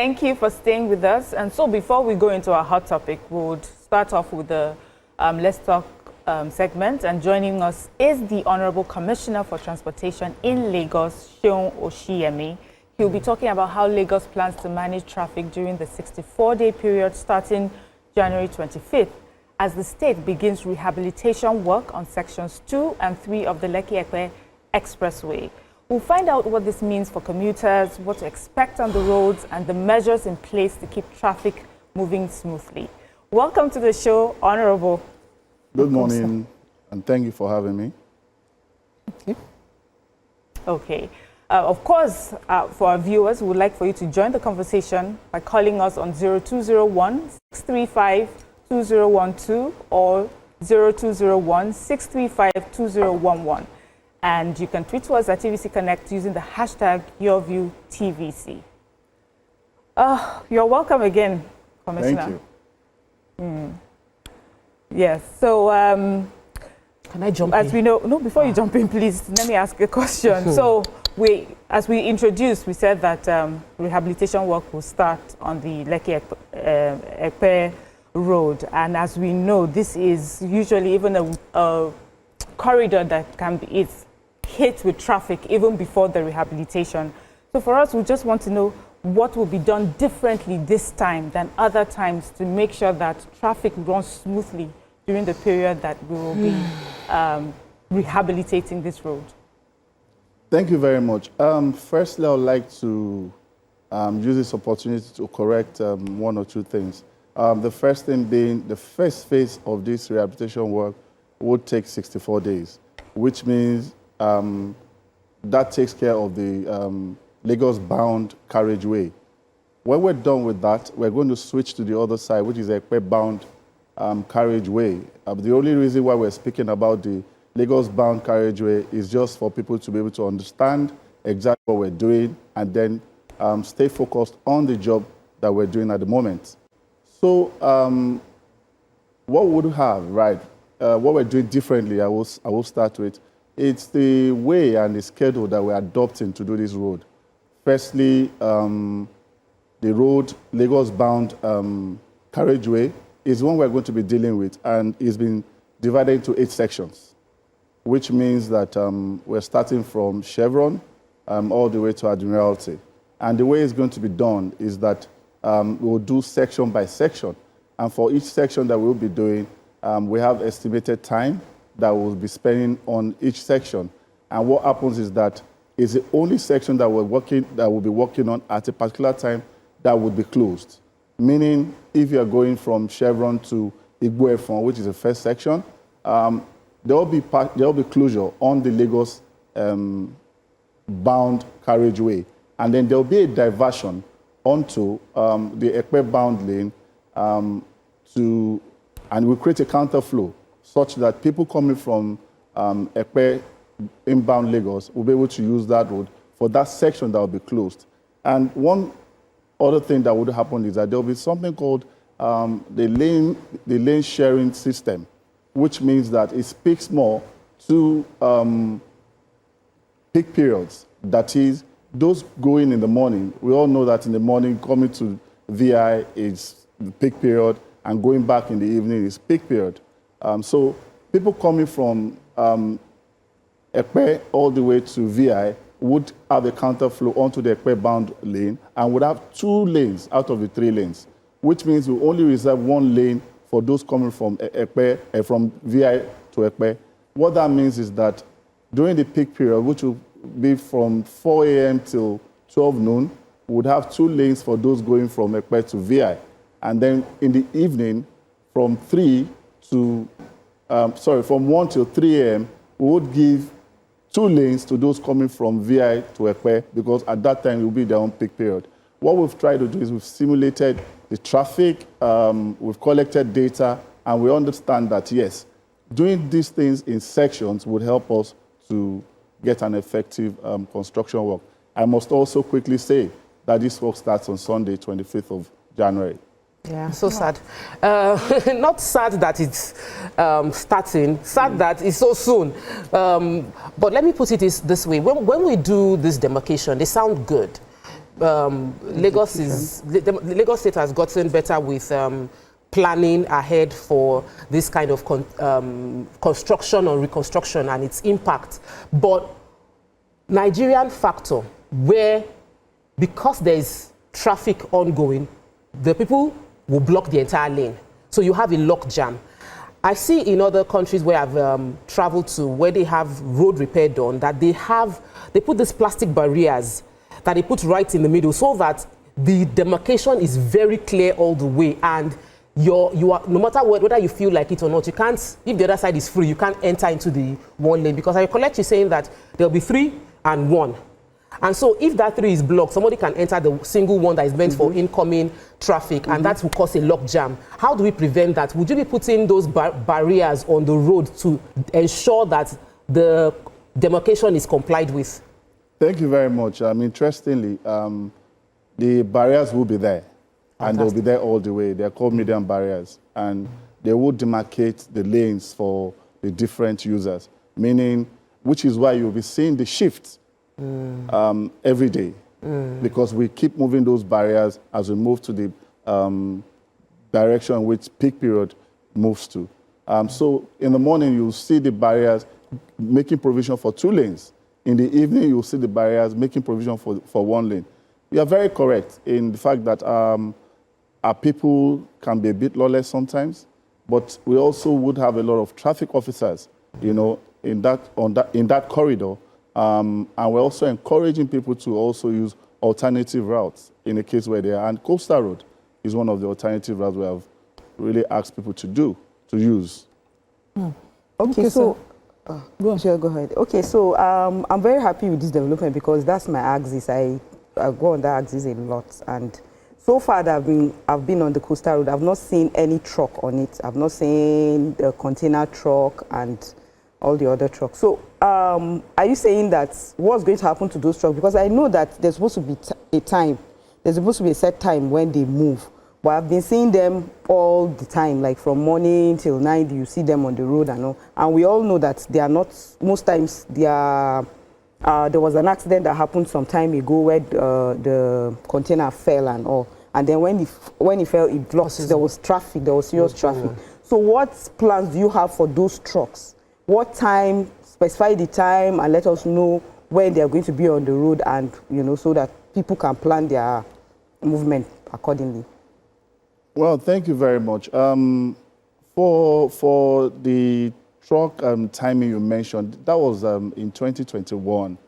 Thank you for staying with us. And so before we go into our hot topic, we'll start off with the Let's Talk segment. And joining us is the Honorable Commissioner for Transportation in Lagos, Seun Oshiyemi. He'll be talking about how Lagos plans to manage traffic during the 64-day period starting January 25th as the state begins rehabilitation work on sections 2 and 3 of the Lekki Expressway. We'll find out what this means for commuters, what to expect on the roads, and the measures in place to keep traffic moving smoothly. Welcome to the show, Honorable. Good morning, and thank you for having me. Okay. Of course, for our viewers, we would like for you to join the conversation by calling us on 0201-635-2012 or 0201-635-2011. And you can tweet to us at TVC Connect using the hashtag YourViewTVC. You're welcome again, Commissioner. Thank you. Yes, so can I jump as in? we know, no, before you jump in, please, let me ask a question. So as we introduced, we said that rehabilitation work will start on the Lekki Expressway Road. And as we know, this is usually even a corridor that can be hit with traffic even before the rehabilitation. So for us, we just want to know what will be done differently this time than other times to make sure that traffic runs smoothly during the period that we will be rehabilitating this road. Thank you very much. Firstly, I would like to use this opportunity to correct one or two things. The first thing being the first phase of this rehabilitation work would take 64 days, which means that takes care of the Lagos-bound carriageway. When we're done with that, we're going to switch to the other side, which is a Ekpe-bound carriageway. The only reason why we're speaking about the Lagos-bound carriageway is just for people to be able to understand exactly what we're doing and then stay focused on the job that we're doing at the moment. So what would we have, right? What we're doing differently, I will start with. It's the way and the schedule that we're adopting to do this road. Firstly, the road, Lagos-bound carriageway, is one we're going to be dealing with, and it's been divided into 8 sections, which means that we're starting from Chevron all the way to Admiralty. And the way it's going to be done is that we'll do section by section. And for each section that we'll be doing, we have estimated time that we'll be spending on each section. And what happens is that it's the only section that we'll be working on at a particular time that would be closed. Meaning, if you're going from Chevron to Igbo-Efon, which is the first section, there will be closure on the Lagos bound carriageway. And then there will be a diversion onto the Ekpe-bound lane and we'll create a counterflow such that people coming from Ekpe inbound Lagos will be able to use that road for that section that will be closed. And one other thing that would happen is that there will be something called the lane sharing system, which means that it speaks more to peak periods. That is, those going in the morning. We all know that in the morning, coming to VI is the peak period, and going back in the evening is peak period. So people coming from Ekpe all the way to VI would have a counterflow onto the Ekpe-bound lane and would have 2 lanes out of the 3 lanes, which means we only reserve 1 lane for those coming from Ekpe, from VI to Ekpe. What that means is that during the peak period, which will be from 4 a.m. till 12 noon, we would have 2 lanes for those going from Ekpe to VI. And then in the evening, from 1 till 3 a.m., we would give 2 lanes to those coming from VI to Ekpe, because at that time it will be their own peak period. What we've tried to do is we've simulated the traffic, we've collected data, and we understand that, yes, doing these things in sections would help us to get an effective construction work. I must also quickly say that this work starts on Sunday, 25th of January. Yeah, so sad. Not sad that it's starting, sad that it's so soon. But let me put it this way. When we do this demarcation, they sound good. Lagos State has gotten better with planning ahead for this kind of construction or reconstruction and its impact. But Nigerian factor, where because there is traffic ongoing, the people will block the entire lane. So you have a lock jam. I see in other countries where I've traveled to, where they have road repair done, that they put these plastic barriers that they put right in the middle so that the demarcation is very clear all the way, and you are, no matter whether you feel like it or not, you can't, if the other side is free, you can't enter into the one lane, because I recollect you saying that there'll be 3 and 1. And so if that 3 is blocked, somebody can enter the single one that is meant for incoming traffic, and that will cause a lock jam. How do we prevent that? Would you be putting those barriers on the road to ensure that the demarcation is complied with? Thank you very much. Interestingly, the barriers will be there. And they'll be there all the way. They're called median barriers. And they will demarcate the lanes for the different users, meaning, which is why you'll be seeing the shift every day, because we keep moving those barriers as we move to the direction which peak period moves to. So in the morning, you'll see the barriers making provision for 2 lanes. In the evening, you'll see the barriers making provision for 1 lane. You are very correct in the fact that our people can be a bit lawless sometimes, but we also would have a lot of traffic officers, in that corridor. And we're also encouraging people to also use alternative routes in a case where they are. And Coastal Road is one of the alternative routes we have really asked people to use. Okay, so go ahead. Okay, so I'm very happy with this development because that's my axis. I go on that axis a lot, and so far that I've been on the Coastal Road, I've not seen any truck on it. I've not seen the container truck and all the other trucks. So are you saying that what's going to happen to those trucks? Because I know that there's supposed to be a time, there's supposed to be a set time when they move. But I've been seeing them all the time, like from morning till night, you see them on the road and all. And we all know that they are not, most times they are, there was an accident that happened some time ago where the container fell and all. And then when it fell, it blocked. There was traffic, there was serious traffic. So what plans do you have for those trucks? What time, specify the time and let us know when they are going to be on the road, and so that people can plan their movement accordingly. Well, thank you very much. For the truck timing you mentioned, that was in 2021.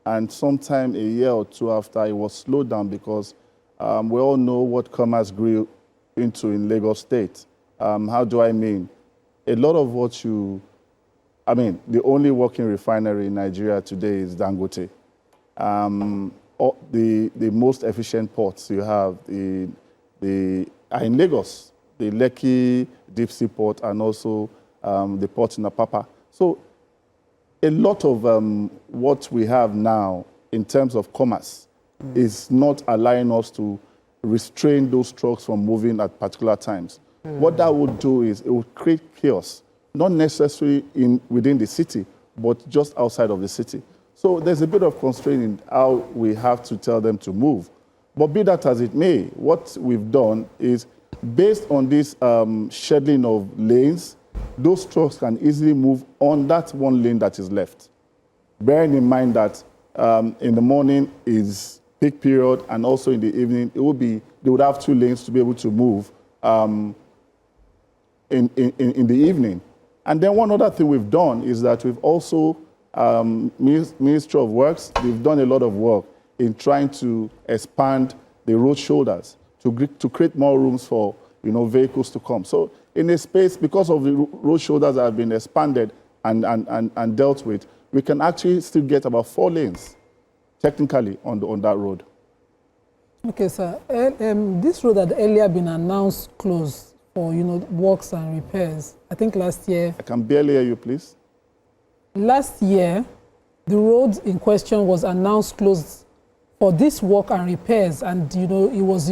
And sometime a year or 2 after, it was slowed down because we all know what commerce grew into in Lagos State. How do I mean? A lot of what the only working refinery in Nigeria today is Dangote. The most efficient ports you have are in Lagos, the Lekki deep sea port, and also the port in Apapa. So a lot of what we have now in terms of commerce is not allowing us to restrain those trucks from moving at particular times. What that would do is it would create chaos, not necessarily within the city, but just outside of the city. So there's a bit of constraint in how we have to tell them to move. But be that as it may, what we've done is, based on this scheduling of lanes, those trucks can easily move on that 1 lane that is left. Bearing in mind that in the morning is peak period, and also in the evening, they would have 2 lanes to be able to move in the evening. And then one other thing we've done is that we've also, Ministry of Works, they've done a lot of work in trying to expand the road shoulders to create more rooms for vehicles to come. So in a space, because of the road shoulders that have been expanded and dealt with, we can actually still get about 4 lanes technically on that road. Okay, sir. This road had earlier been announced closed for works and repairs. I think last year. I can barely hear you, please. Last year, the road in question was announced closed for this work and repairs, and it was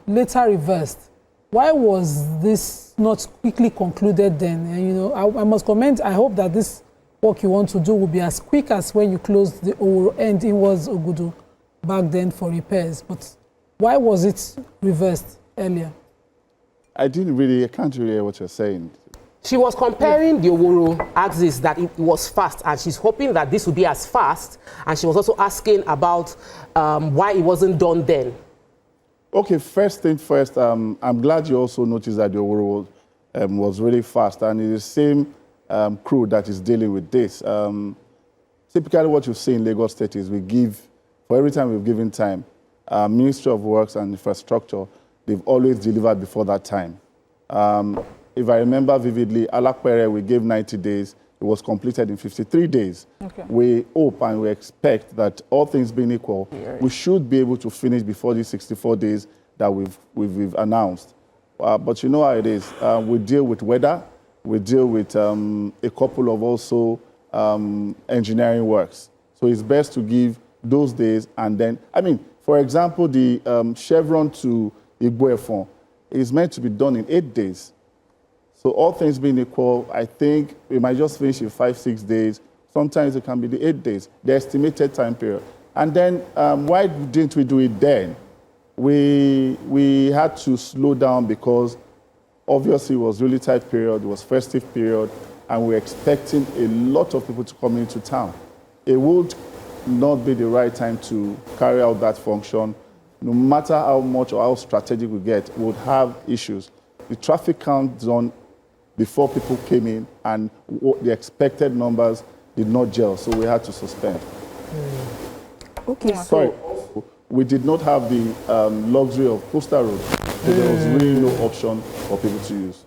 later reversed. Why was this not quickly concluded then? And, I must comment. I hope that this work you want to do will be as quick as when you closed the Oro and it was Ogudu. back then for repairs. But why was it reversed earlier? I can't really hear what you're saying. She was comparing the Oworo axis that it was fast, and she's hoping that this will be as fast. And she was also asking about why it wasn't done then. Okay, first thing first, I'm glad you also noticed that the Oworo was really fast, and it's the same crew that is dealing with this. Typically what you see in Lagos State is we give, for every time we've given time, Ministry of Works and Infrastructure, they've always delivered before that time. If I remember vividly, Alakpere, we gave 90 days. It was completed in 53 days. Okay. We hope and we expect that all things being equal, we should be able to finish before these 64 days that we've announced. But you know how it is. We deal with weather. We deal with a couple of also engineering works. So it's best to give those days and then, I mean, for example, the Chevron to Igboefon is meant to be done in 8 days. So all things being equal, I think we might just finish in 5-6 days. Sometimes it can be the 8 days, the estimated time period. And then why didn't we do it then? We had to slow down because obviously it was really tight period, it was festive period, and we're expecting a lot of people to come into town. It would not be the right time to carry out that function. No matter how much or how strategic we get, we would have issues. The traffic count done before people came in, and the expected numbers did not gel, so we had to suspend. Okay. Sorry, we did not have the luxury of coastal road, so there was really no option for people to use.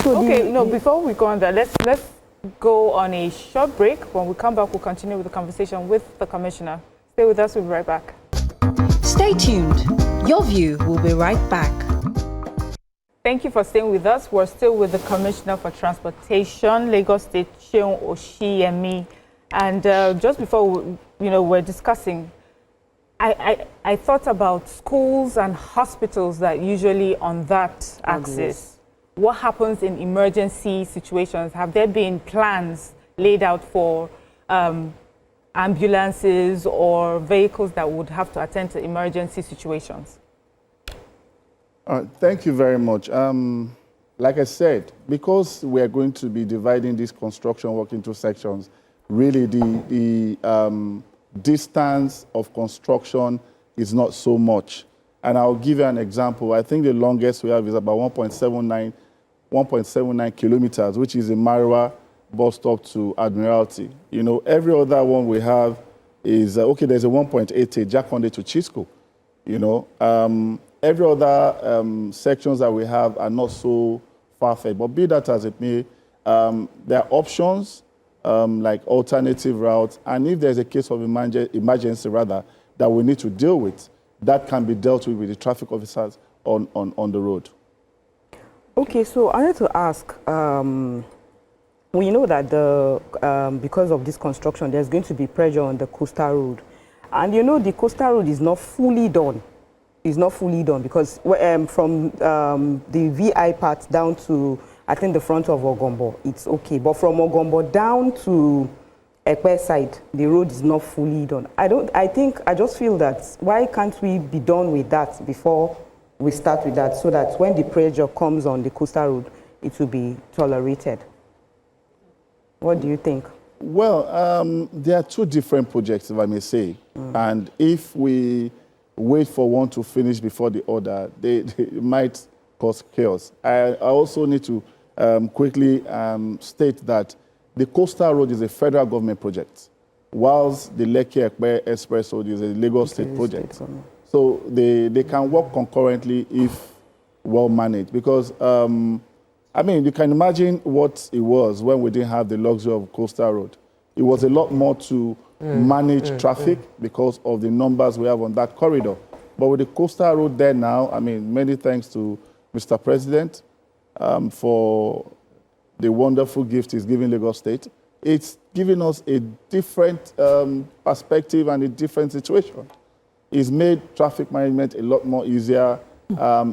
Okay, before we go on that, let's go on a short break. When we come back, we'll continue with the conversation with the Commissioner. Stay with us, we'll be right back. Stay tuned. Your view will be right back. Thank you for staying with us. We're still with the Commissioner for Transportation, Lagos State, Seun Oshiyemi. And just before we're discussing, I thought about schools and hospitals that usually on that axis. What happens in emergency situations? Have there been plans laid out for ambulances or vehicles that would have to attend to emergency situations? Thank you very much. Like I said, because we are going to be dividing this construction work into sections, really the distance of construction is not so much. And I'll give you an example. I think the longest we have is about 1.79 kilometers, which is a Marwa bus stop to Admiralty. Every other one we have is, okay, there's a 1.88 Jakonde to Chisco. Every other sections that we have are not so far-fetched. But be that as it may, there are options like alternative routes. And if there's a case of emergency, rather, that we need to deal with, that can be dealt with the traffic officers on the road. Okay, so I wanted to ask, we know that because of this construction, there's going to be pressure on the coastal road. And the coastal road is not fully done. It's not fully done because from the VI part down to, I think, the front of Ogombo, it's okay. But from Ogombo down to Ekpe side, the road is not fully done. I just feel that why can't we be done with that before we start with that, so that when the pressure comes on the coastal road, it will be tolerated? What do you think? Well, there are two different projects, if I may say. And if we wait for one to finish before the other, they might cause chaos. I also need to quickly state that the coastal road is a federal government project, whilst the Lekki Expressway Road is a Lagos State project. So they can work concurrently if well managed. Because, you can imagine what it was when we didn't have the luxury of coastal road. It was a lot more to manage traffic because of the numbers we have on that corridor. But with the coastal road there now, many thanks to Mr. President for the wonderful gift he's giving Lagos State. It's giving us a different perspective and a different situation. It's made traffic management a lot more easier.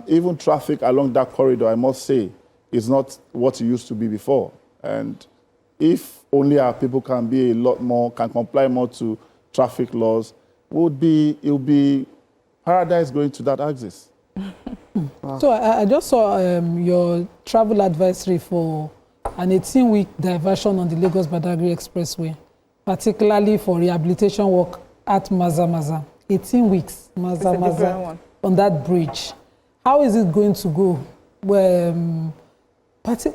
Even traffic along that corridor, I must say, is not what it used to be before. And if only our people can be can comply more to traffic laws, it would be paradise going to that axis. Wow. So I just saw your travel advisory for an 18-week diversion on the Lagos-Badagry Expressway, particularly for rehabilitation work at Maza. 18 weeks, Maza, on that bridge. How is it going to go? Well,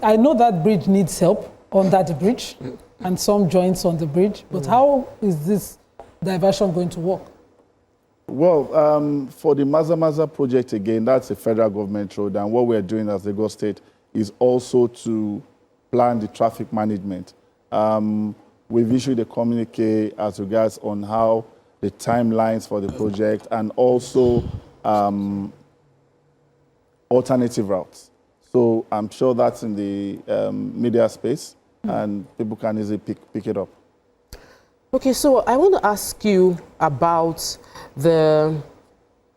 I know that bridge needs help under the bridge and some joints on the bridge, but how is this diversion going to work? Well, for the Maza project, again, that's a federal government road, and what we're doing as Lagos State is also to plan the traffic management. We've issued a communique as regards on how the timelines for the project and also alternative routes. So I'm sure that's in the media space, and people can easily pick it up. Okay, so I want to ask you about the,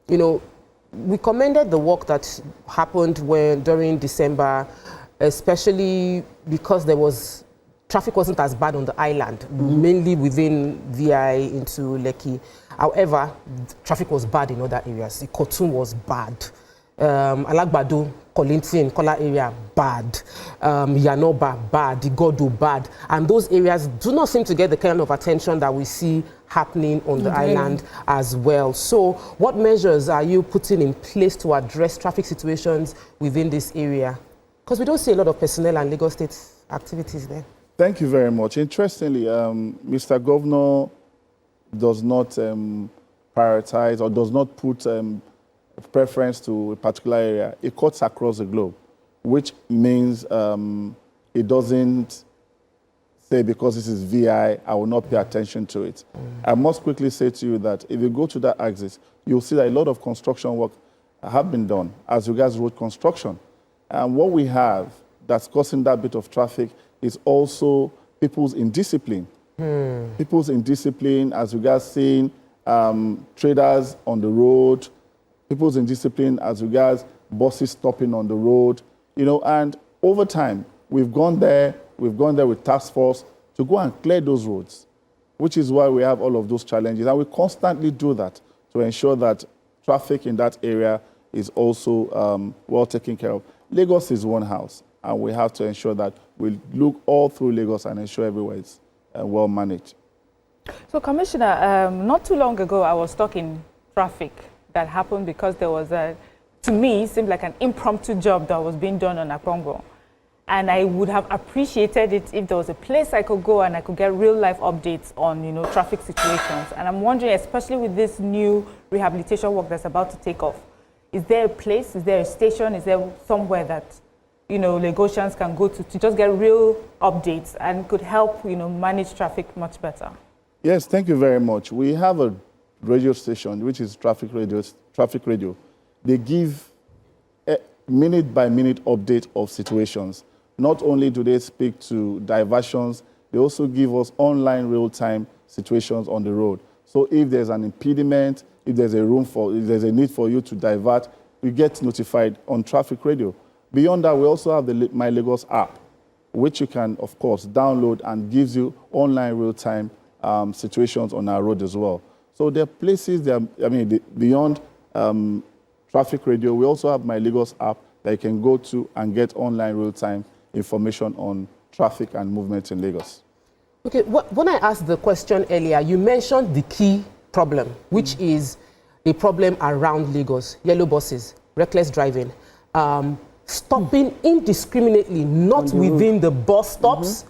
we commended the work that happened during December, especially because traffic wasn't as bad on the island, mainly within VI into Lekki. However, traffic was bad in other areas. The Kotun was bad. Alagbado, Kolintin, Kola area, bad. Yanoba, bad. Igodo, bad. And those areas do not seem to get the kind of attention that we see happening on the island as well. So what measures are you putting in place to address traffic situations within this area? Because we don't see a lot of personnel and Lagos State activities there. Thank you very much. Interestingly, Mr. Governor does not prioritize or does not put preference to a particular area. It cuts across the globe, which means it doesn't say because this is VI, I will not pay attention to it. I must quickly say to you that if you go to that axis, you'll see that a lot of construction work have been done as regards road construction. And what we have that's causing that bit of traffic is also people's indiscipline. People's indiscipline as regards seeing traders on the road, people's indiscipline as regards buses stopping on the road, and over time, we've gone there with task force to go and clear those roads, which is why we have all of those challenges. And we constantly do that to ensure that traffic in that area is also well taken care of. Lagos is one house, and we have to ensure that we look all through Lagos and ensure everywhere is well managed. So, Commissioner, not too long ago, I was stuck in traffic that happened because there was to me, it seemed like an impromptu job that was being done on Apongo. And I would have appreciated it if there was a place I could go and I could get real-life updates on, traffic situations. And I'm wondering, especially with this new rehabilitation work that's about to take off, is there a place, is there a station, is there somewhere that, Lagosians can go to just get real updates and could help, manage traffic much better? Yes, thank you very much. We have a radio station, which is traffic radio. They give a minute-by-minute update of situations. Not only do they speak to diversions, they also give us online real-time situations on the road. So if there's an impediment, if there's a need for you to divert, you get notified on traffic radio. Beyond that, we also have the My Lagos app, which you can, of course, download and gives you online real-time situations on our road as well. So there are places, beyond traffic radio, we also have My Lagos app that you can go to and get online real-time information on traffic and movement in Lagos. Okay, when I asked the question earlier, you mentioned the key problem, which is a problem around Lagos, yellow buses, reckless driving, stopping indiscriminately, not within the bus stops,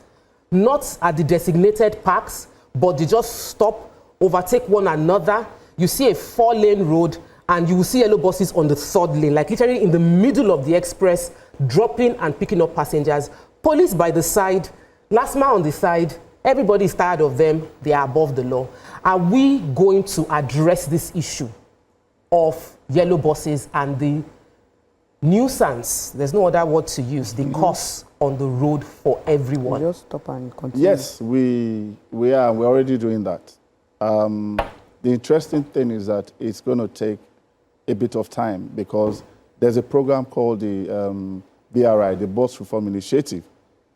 not at the designated parks, but they just stop, overtake one another. You see a 4-lane road and you will see yellow buses on the 3rd lane, like literally in the middle of the express, dropping and picking up passengers. Police by the side, last mile on the side, everybody is tired of them, they are above the law. Are we going to address this issue of yellow buses and the nuisance, there's no other word to use, the cost on the road for everyone? Just stop and continue. Yes, we are. We're already doing that. The interesting thing is that it's going to take a bit of time because there's a program called the BRI, the Bus Reform Initiative.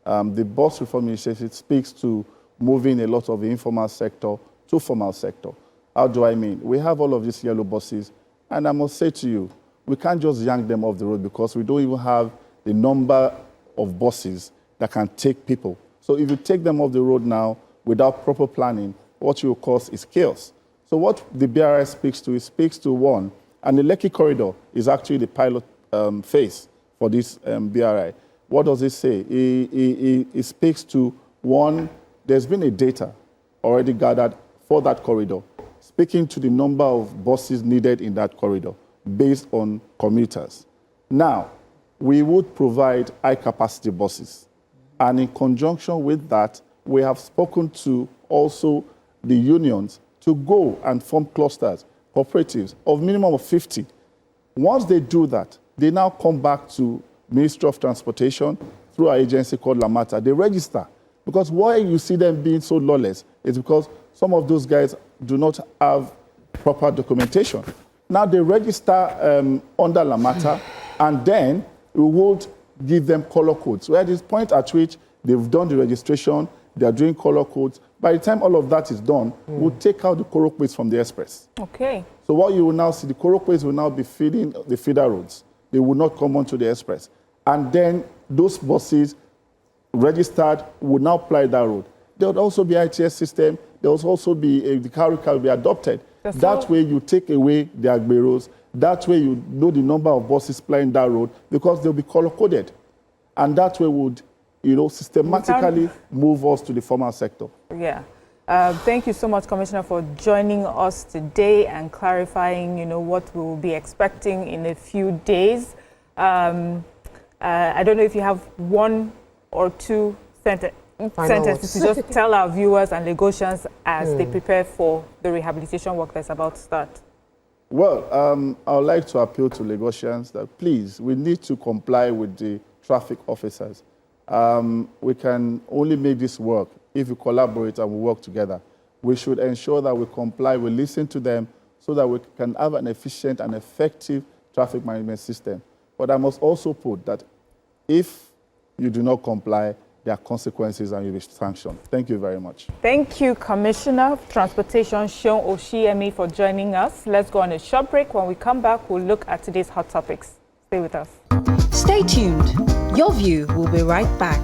The Bus Reform Initiative speaks to moving a lot of the informal sector to formal sector. How do I mean? We have all of these yellow buses, and I must say to you, we can't just yank them off the road because we don't even have the number of buses that can take people. So if you take them off the road now without proper planning, what you will cause is chaos. So what the BRI speaks to, it speaks to one, and the Lekki corridor is actually the pilot phase for this BRI. What does it say? It speaks to one, there's been a data already gathered for that corridor, speaking to the number of buses needed in that corridor based on commuters. Now, we would provide high-capacity buses. And in conjunction with that, we have spoken to also the unions to go and form clusters, cooperatives of minimum of 50. Once they do that, they now come back to Ministry of Transportation through our agency called Lamata. They register. Because why you see them being so lawless is because some of those guys do not have proper documentation. Now they register under Lamata, and then we would give them color codes. So at this point at which they've done the registration, they are doing color codes. By the time all of that is done, we'll take out the coroquets from the express. Okay. So what you will now see, the coroquets will now be feeding the feeder roads. They will not come onto the express. And then those buses registered will now ply that road. There would also be ITS system. There will also be the curriculum will be adopted. That way you take away the agberos. That way you know the number of buses plying that road because they'll be color-coded. And that way would, systematically move us to the formal sector. Yeah. Thank you so much, Commissioner, for joining us today and clarifying, what we will be expecting in a few days. I don't know if you have one or two sentences to just tell our viewers and Lagosians as they prepare for the rehabilitation work that's about to start. Well, I would like to appeal to Lagosians that please, we need to comply with the traffic officers. We can only make this work if we collaborate and we work together. We should ensure that we comply, we listen to them so that we can have an efficient and effective traffic management system. But I must also put that if you do not comply, there are consequences and you'll be sanctioned. Thank you very much. Thank you, Commissioner of Transportation Seun Oshiemi, for joining us. Let's go on a short break. When we come back, we'll look at today's hot topics. Stay with us. Stay tuned. Your View will be right back.